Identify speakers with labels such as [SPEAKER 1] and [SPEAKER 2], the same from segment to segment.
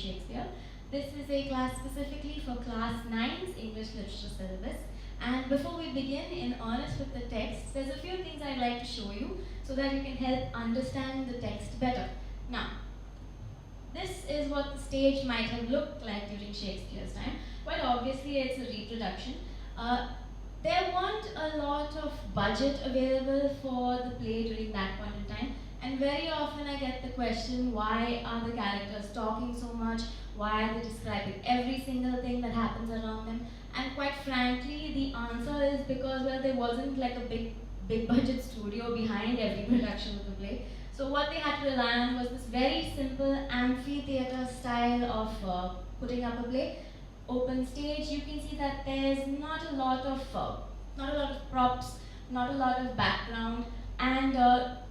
[SPEAKER 1] Shakespeare. This is a class specifically for class 9's English literature syllabus. And before we begin in earnest with the text, there's a few things I'd like to show you so that you can help understand the text better. Now, this is what the stage might have looked like during Shakespeare's time. Quite obviously, it's a reproduction. There weren't a lot of budget available for the play during that point in time, and very often I get the question, why are the characters talking so much? Why are they describing every single thing that happens around them? And quite frankly, the answer is because, well, there wasn't like a big budget studio behind every production of the play. So what they had to rely on was this very simple amphitheater style of putting up a play. Open stage, you can see that there's not a lot of props, not a lot of background, and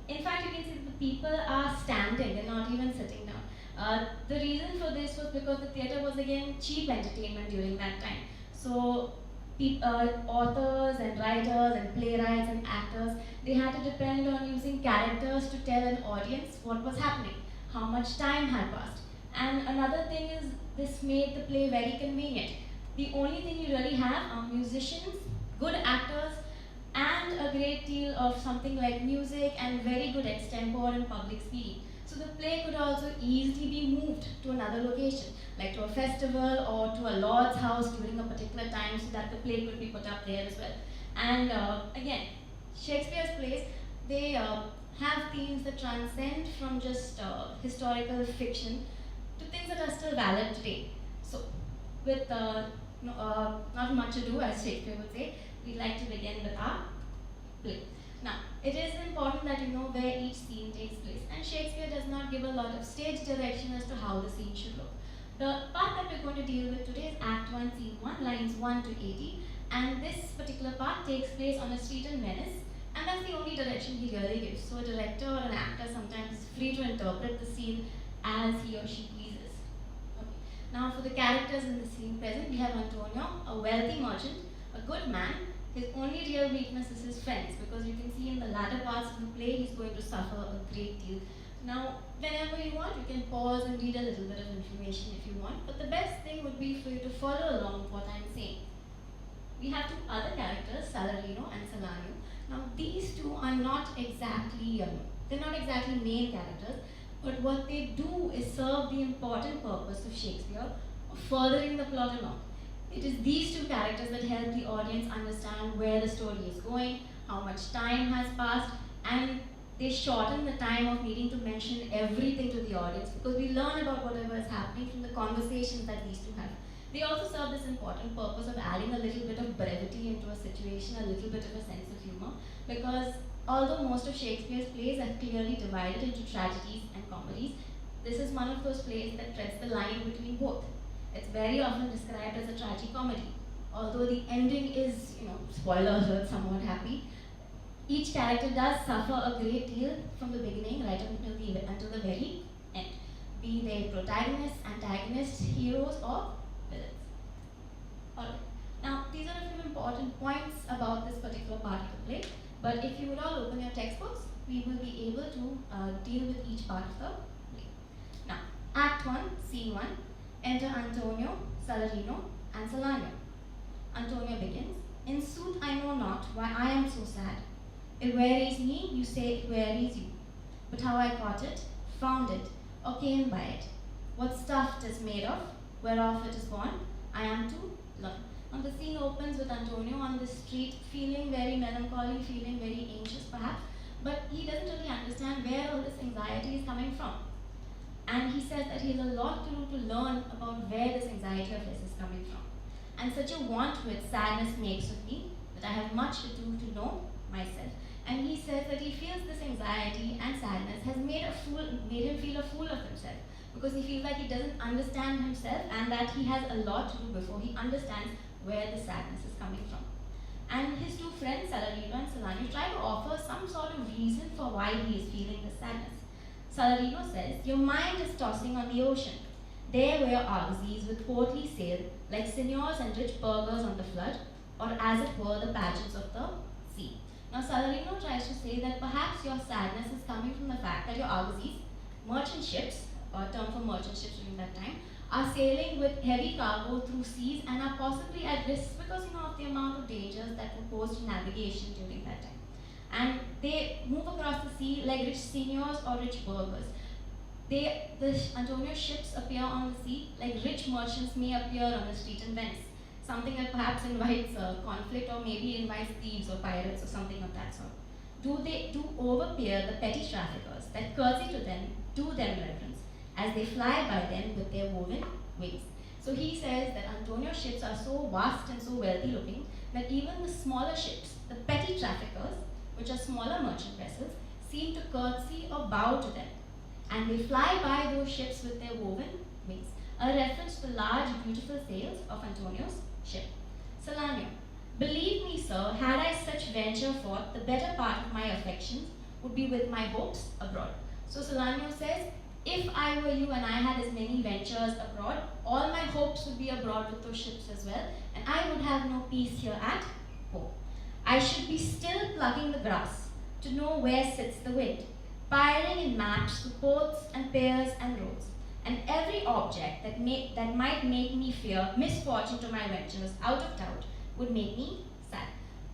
[SPEAKER 1] in fact you can see that the people are standing, they're not even sitting down. The reason for this was because the theatre was again cheap entertainment during that time. So authors and writers and playwrights and actors, they had to depend on using characters to tell an audience what was happening, how much time had passed. And another thing is, this made the play very convenient. The only thing you really have are musicians, good actors, and a great deal of something like music and very good extempore and public speaking. So the play could also easily be moved to another location, like to a festival or to a lord's house during a particular time, so that the play could be put up there as well. And again, Shakespeare's plays, they have themes that transcend from just historical fiction to things that are still valid today. So, with not much ado, as Shakespeare would say, we'd like to begin with our play. Now, it is important that you know where each scene takes place, and Shakespeare does not give a lot of stage direction as to how the scene should look. The part that we're going to deal with today is Act 1, Scene 1, lines 1 to 80, and this particular part takes place on a street in Venice, and that's the only direction he really gives. So a director or an actor sometimes is free to interpret the scene as he or she pleases. Okay. Now for the characters in the scene present, we have Antonio, a wealthy merchant, a good man. His only real weakness is his friends, because you can see in the latter parts of the play he's going to suffer a great deal. Now, whenever you want, you can pause and read a little bit of information if you want, but the best thing would be for you to follow along with what I'm saying. We have two other characters, Salarino and Salanio. Now, these two are not exactly, they're not exactly main characters, but what they do is serve the important purpose of Shakespeare of furthering the plot along. It is these two characters that help the audience understand where the story is going, how much time has passed, and they shorten the time of needing to mention everything to the audience, because we learn about whatever is happening from the conversations that these two have. They also serve this important purpose of adding a little bit of brevity into a situation, a little bit of a sense of humor, because although most of Shakespeare's plays are clearly divided into tragedies and comedies, this is one of those plays that treads the line between both. It's very often described as a tragicomedy. Although the ending is, spoiler alert, somewhat happy, each character does suffer a great deal from the beginning right until the very end, be they protagonists, antagonists, heroes, or villains. Alright, now these are a few important points about this particular part of the play, but if you would all open your textbooks, we will be able to deal with each part of the play. Now, Act 1, Scene 1, enter Antonio, Salarino, and Salanio. Antonio begins, "In sooth I know not why I am so sad. It wearies me, you say it wearies you. But how I caught it, found it, or came by it, what stuff 'tis made of, whereof it is born, I am to learn." And the scene opens with Antonio on the street, feeling very melancholy, feeling very anxious perhaps, but he doesn't really understand where all this anxiety is coming from. And he says that he has a lot to do to learn about where this anxiety of his is coming from. "And such a want which sadness makes of me, that I have much to do to know myself." And he says that he feels this anxiety and sadness has made him feel a fool of himself, because he feels like he doesn't understand himself and that he has a lot to do before he understands where the sadness is coming from. And his two friends, Salarino and Salanio, try to offer some sort of reason for why he is feeling this sadness. Salarino says, "Your mind is tossing on the ocean. There were your argosies with portly sail, like signors and rich burghers on the flood, or as it were the pageants of the sea." Now Salarino tries to say that perhaps your sadness is coming from the fact that your argosies, merchant ships, or term for merchant ships during that time, are sailing with heavy cargo through seas and are possibly at risk because of the amount of dangers that were posed to navigation during that time. And they move across the sea like rich seigneurs or rich burghers. The Antonio ships appear on the sea like rich merchants may appear on the street in Venice. Something that perhaps invites conflict or maybe invites thieves or pirates or something of that sort. Do overpeer the petty traffickers that curtsy to them, do them reverence, as they fly by them with their woven wings. So he says that Antonio's ships are so vast and so wealthy looking that even the smaller ships, the petty traffickers, which are smaller merchant vessels, seem to curtsy or bow to them. And they fly by those ships with their woven wings, a reference to the large, beautiful sails of Antonio's ship. Salanio, believe me, sir, had I such venture forth, the better part of my affections would be with my hopes abroad. So Salanio says, if I were you and I had as many ventures abroad, all my hopes would be abroad with those ships as well, and I would have no peace here at home. I should be still plucking the grass to know where sits the wind, piling in maps to ports and piers and roads, and every object that might make me fear misfortune to my ventures out of doubt would make me sad.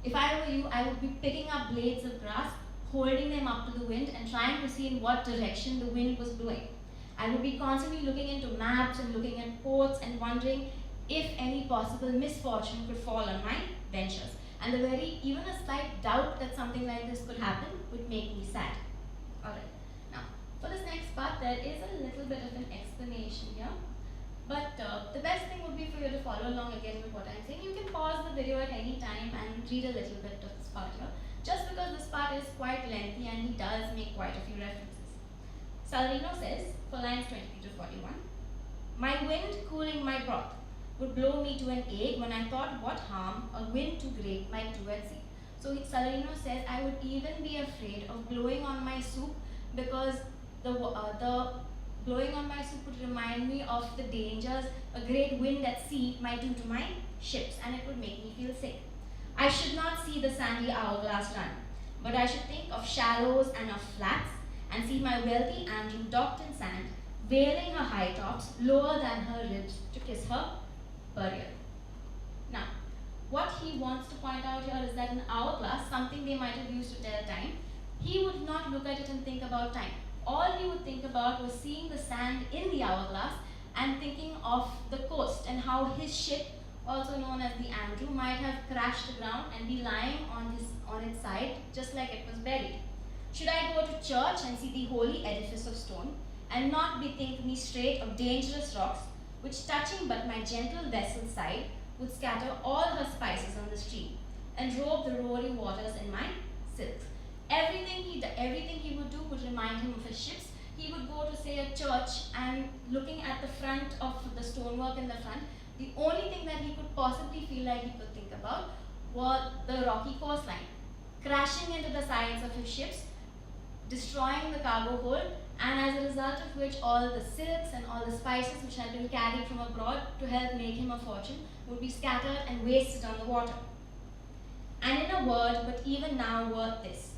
[SPEAKER 1] If I were you, I would be picking up blades of grass, holding them up to the wind, and trying to see in what direction the wind was blowing. I would be constantly looking into maps and looking at ports and wondering if any possible misfortune could fall on my ventures. And even a slight doubt that something like this could happen would make me sad. Alright, now for this next part, there is a little bit of an explanation here. But the best thing would be for you to follow along again with what I'm saying. You can pause the video at any time and read a little bit of this part here, just because this part is quite lengthy and he does make quite a few references. Salarino says, for lines 23 to 41, my wind cooling my broth would blow me to an ague when I thought what harm a wind too great might do at sea. So Salarino says, I would even be afraid of blowing on my soup because the blowing on my soup would remind me of the dangers a great wind at sea might do to my ships, and it would make me feel sick. I should not see the sandy hourglass run, but I should think of shallows and of flats, and see my wealthy Andrew docked in sand, veiling her high tops lower than her ribs to kiss her burial. Now, what he wants to point out here is that an hourglass, something they might have used to tell time, he would not look at it and think about time. All he would think about was seeing the sand in the hourglass and thinking of the coast and how his ship, also known as the Andrew, might have crashed the ground and be lying on its side just like it was buried. Should I go to church and see the holy edifice of stone and not bethink me straight of dangerous rocks which, touching but my gentle vessel's side, would scatter all her spices on the stream and robe the roaring waters in my silks? Everything he would do would remind him of his ships. He would go to, say, a church, and looking at the front of the stonework in the front, the only thing that he could possibly feel like he could think about were the rocky coastline, crashing into the sides of his ships, destroying the cargo hold, and as a result of which all the silks and all the spices which had been carried from abroad to help make him a fortune would be scattered and wasted on the water. And in a word, but even now worth this,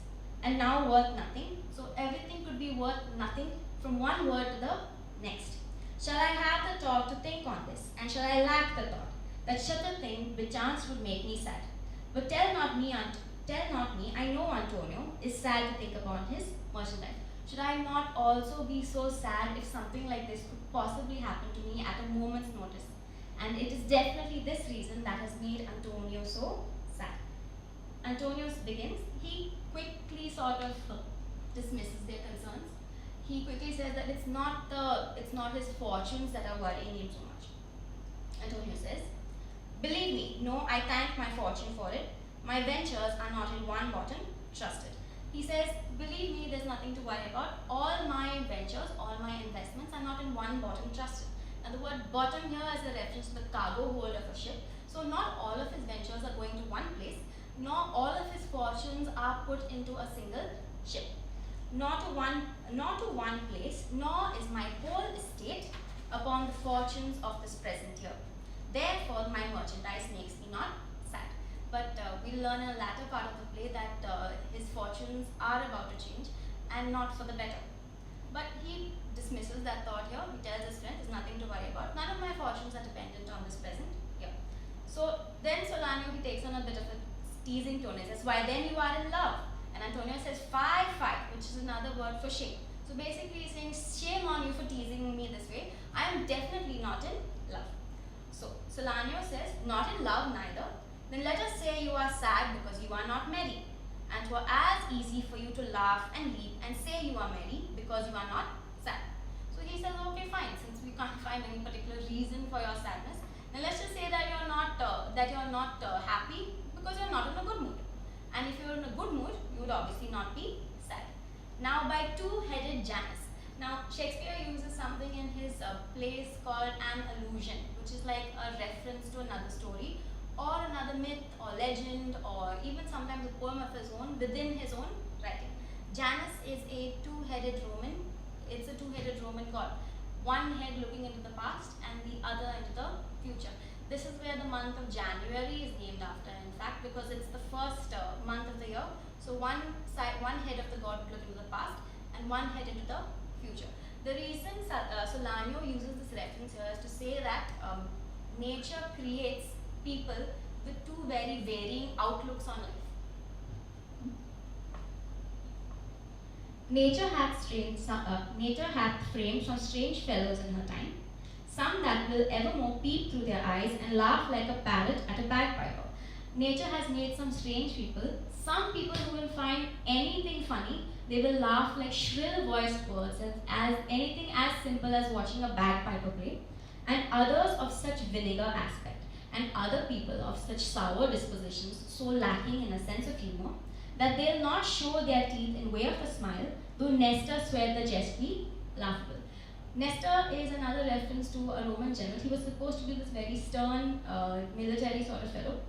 [SPEAKER 1] and now worth nothing. So everything could be worth nothing from one word to the next. Shall I have the thought to think on this, and shall I lack the thought that such a thing bechance would make me sad? But tell not me, I know Antonio is sad to think upon his merchandise. Should I not also be so sad if something like this could possibly happen to me at a moment's notice? And it is definitely this reason that has made Antonio so sad. Antonio begins, he quickly sort of dismisses their concerns. He quickly says that it's not his fortunes that are worrying him so much. Antonio says, believe me, no, I thank my fortune for it. My ventures are not in one bottom, trust it. He says, believe me, there's nothing to worry about. All my ventures, all my investments are not in one bottom, trust it. And the word bottom here is a reference to the cargo hold of a ship. So not all of his ventures are going to one place, nor all of his fortunes are put into a single ship. Not to one place, nor is my whole estate upon the fortunes of this present year. Therefore, my merchandise makes me not sad. But we'll learn in a latter part of the play that his fortunes are about to change, and not for the better. But he dismisses that thought here. He tells his friend there's nothing to worry about. None on a bit of a teasing tone. He says, why then you are in love? And Antonio says, fie, which is another word for shame. So basically he's saying, shame on you for teasing me this way. I am definitely not in love. So Solanio says, not in love neither. Then let us say you are sad because you are not merry. And 'twere as easy for you to laugh and leave and say you are merry because you are not sad. So he says, okay, fine, since we can't find any particular reason for your sadness, then let's just say that you're not happy because you're not in a good mood. And if you're in a good mood, you would obviously not be sad. Now, by two-headed Janus. Now, Shakespeare uses something in his plays called an allusion, which is like a reference to another story or another myth or legend or even sometimes a poem of his own within his own writing. Janus is a two-headed Roman. It's a two-headed Roman god. One head looking into the past and the other into the future. This is where the month of January is named after, in fact, because it's the first month of the year. So one head of the god would look into the past and one head into the future. The reason Solanio uses this reference here is to say that nature creates people with two very varying outlooks on life. Nature hath framed some strange fellows in her time, some that will evermore peep through their eyes and laugh like a parrot at a bagpiper. Nature has made some strange people, some people who will find anything funny. They will laugh like shrill-voiced birds as anything as simple as watching a bagpiper play, and others of such vinegar aspect, and other people of such sour dispositions, so lacking in a sense of humor, that they'll not show their teeth in way of a smile, though Nestor swear the jest be laughable. Nestor is another reference to a Roman general. He was supposed to be this very stern, military sort of fellow.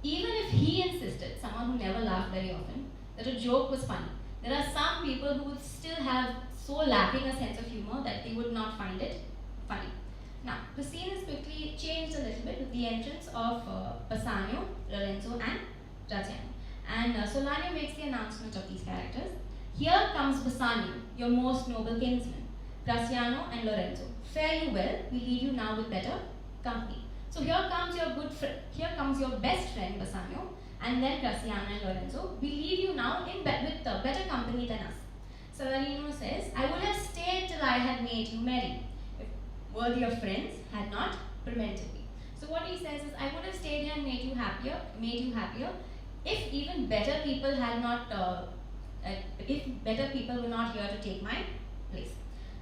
[SPEAKER 1] Even if he insisted, someone who never laughed very often, that a joke was funny, there are some people who would still have so lacking a sense of humor that they would not find it funny. Now, the scene is quickly changed a little bit with the entrance of Bassanio, Lorenzo, and Graziano. And Solanio makes the announcement of these characters. Here comes Bassanio, your most noble kinsman, Graziano and Lorenzo. Fare you well, we leave you now with better company. So here comes your best friend Bassanio, and then Graziano and Lorenzo. We leave you now with better company than us. Salarino says, I would have stayed till I had made you merry, if worthy of friends had not prevented me. So what he says is, I would have stayed here and made you happier, if even better people had not, if better people were not here to take my place.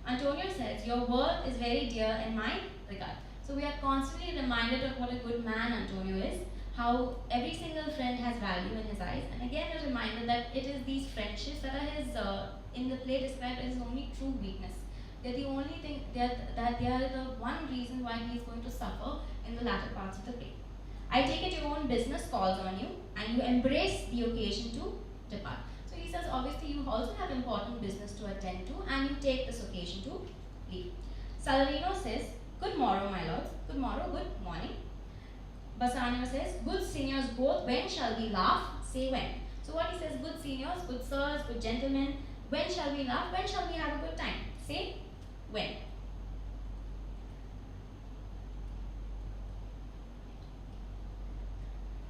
[SPEAKER 1] Antonio says, your worth is very dear in my regard. So we are constantly reminded of what a good man Antonio is, how every single friend has value in his eyes, and again a reminder that it is these friendships that are his, in the play described as his only true weakness. They're the only thing, that they are the one reason why he is going to suffer in the latter parts of the play. I take it your own business calls on you, and you embrace the occasion to depart. So he says, obviously you also have important business to attend to, and you take this occasion to leave. Salarino says, good morrow, my lords. Good morrow, good morning. Bassanio says, good seniors both, when shall we laugh? Say when. So what he says, good seniors, good sirs, good gentlemen, when shall we laugh? When shall we have a good time? Say when.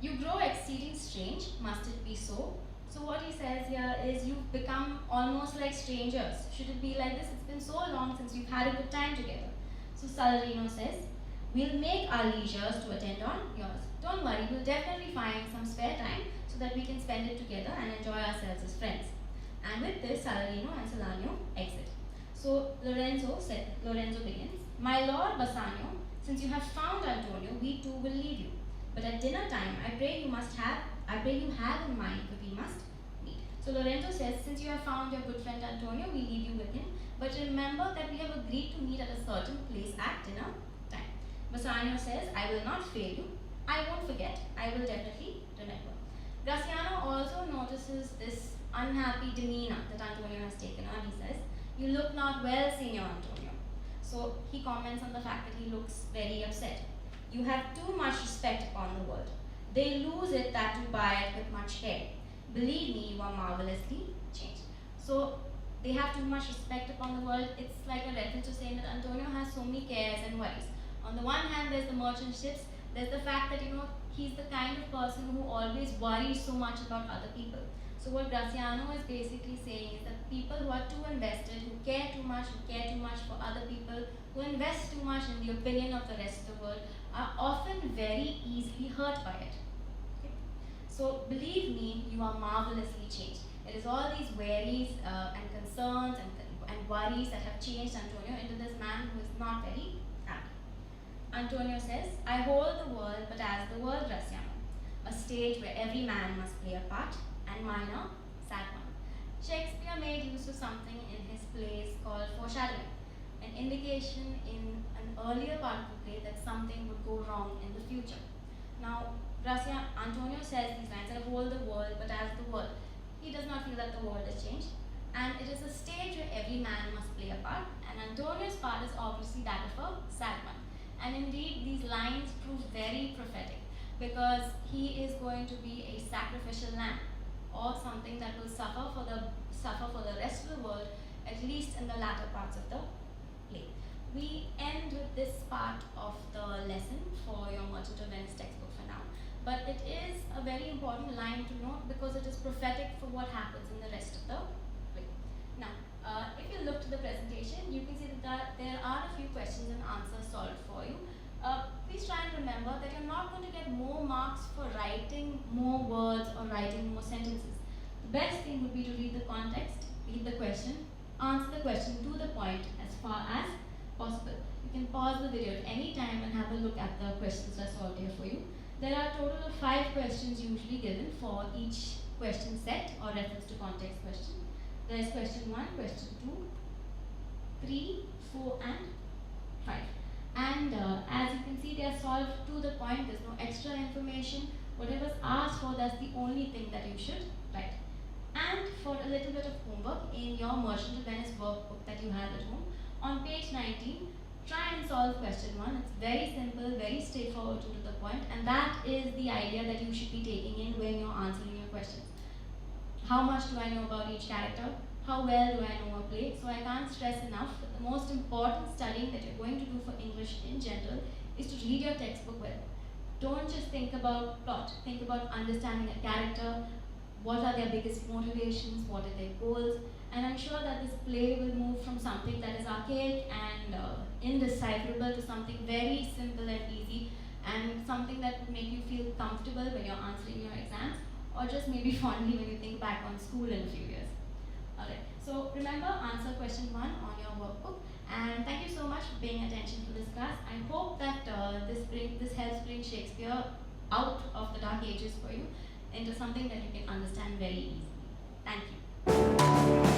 [SPEAKER 1] You grow exceeding strange, must it be so? So what he says here is you've become almost like strangers. Should it be like this? It's been so long since we've had a good time together. So Salarino says, we'll make our leisures to attend on yours. Don't worry, we'll definitely find some spare time so that we can spend it together and enjoy ourselves as friends. And with this, Salarino and Solanio exit. So Lorenzo begins, my lord Bassanio, since you have found Antonio, we too will leave you. But at dinner time, I pray you have in mind that we must meet. So Lorenzo says, since you have found your good friend Antonio, we leave you with him. But remember that we have agreed to meet at a certain place at dinner time. Bassanio says, I will not fail you. I won't forget. I will definitely remember. Graziano also notices this unhappy demeanor that Antonio has taken on. He says, you look not well, Signor Antonio. So he comments on the fact that he looks very upset. You have too much respect upon the world. They lose it that you buy it with much care. Believe me, you are marvelously changed. So they have too much respect upon the world. It's like a reference to saying that Antonio has so many cares and worries. On the one hand, there's the merchant ships, There's the fact that, he's the kind of person who always worries so much about other people. So what Graciano is basically saying is that people who are too invested, who care too much for other people, who invest too much in the opinion of the rest of the world, are often very easily hurt by it. Okay? So believe me, you are marvelously changed. It is all these worries and concerns and worries that have changed Antonio into this man who is not very happy. Antonio says, I hold the world, but as the world, Graciano, a stage where every man must play a part, and minor, sad one. Shakespeare made use of something in his plays called foreshadowing, an indication in an earlier part of the play that something would go wrong in the future. Now, Antonio says these lines, I hold the world, but as the world. He does not feel that the world has changed, and it is a stage where every man must play a part, and Antonio's part is obviously that of a sad one. And indeed, these lines prove very prophetic, because he is going to be a sacrificial lamb, or something that will suffer for the rest of the world, at least in the latter parts of the play. We end with this part of the lesson for your Merchant of Venice textbook for now. But it is a very important line to note because it is prophetic for what happens in the rest of the play. Now, if you look to the presentation, you can see that there are a few questions and answers solved for you. Please try and remember that you're not going to get more marks for writing more words or writing more sentences. The best thing would be to read the context, read the question, answer the question to the point as far as possible. You can pause the video at any time and have a look at the questions I solved here for you. There are a total of 5 questions usually given for each question set or reference to context question. There is question 1, question 2, 3, 4 and 5. And as you can see, they are solved to the point. There's no extra information. Whatever's asked for, that's the only thing that you should write. And for a little bit of homework in your Merchant of Venice workbook that you have at home, on page 19, try and solve question 1. It's very simple, very straightforward, to the point, and that is the idea that you should be taking in when you're answering your questions. How much do I know about each character? How well do I know a play? So I can't stress enough that the most important studying that you're going to do for English in general is to read your textbook well. Don't just think about plot. Think about understanding a character, what are their biggest motivations, what are their goals, and I'm sure that this play will move from something that is archaic and indecipherable to something very simple and easy, and something that would make you feel comfortable when you're answering your exams, or just maybe fondly when you think back on school in a few years. Alright, so remember, answer question 1 on your workbook, and thank you so much for paying attention to this class. I hope that this helps bring Shakespeare out of the dark ages for you into something that you can understand very easily. Thank you.